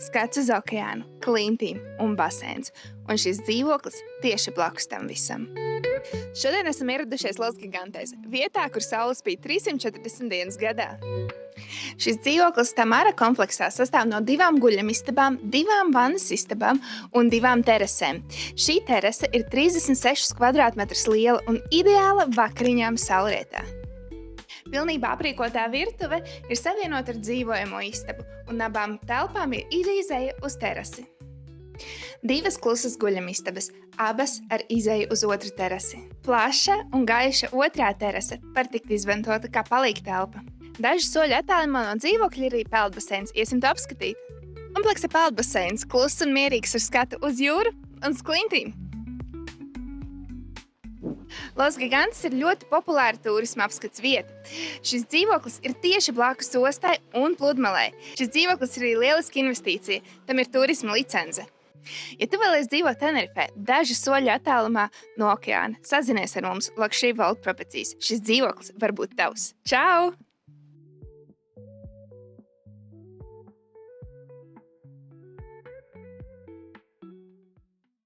Skats uz okeānu, klintīm un baseins, un šis dzīvoklis tieši blakus tam visam. Šodien esam ieradušies Los Gigantes, vietā, kur saule spīd 340 dienas gadā. Šis dzīvoklis Tamara kompleksā sastāv no 2 guļamistabām, 2 vannas istabām un 2 terasēm. Šī terase ir 36 kvadrātmetrus liela un ideāla vakariņām saulrietā. Pilnībā aprīkotā virtuve ir savienota ar dzīvojamo istabu, un abām telpām ir izeja uz terasi. 2 klusas guļamistabas, abas ar izeju uz otru terasi. Plaša un gaiša otrā terase var tikt izmantota kā palīgtelpa. Dažu soļu attālumā no dzīvokļa ir arī peldbaseins. Iesim to apskatīt. Kompleksa peldbaseins kluss un mierīgs ar skatu uz jūru un uz klintīm. Los Gigantes ir ļoti populāra turisma apskats vieta. Šis dzīvoklis ir tieši blakus ostai un pludmalei. Šis dzīvoklis ir arī lieliska investīcija. Tam ir turisma licence. Ja tu vēlies dzīvot Tenerifē, dažu soļu attālumā no okeāna, sazinies ar mums Luxury Vault Properties. Šis dzīvoklis var būt tavs. Čau!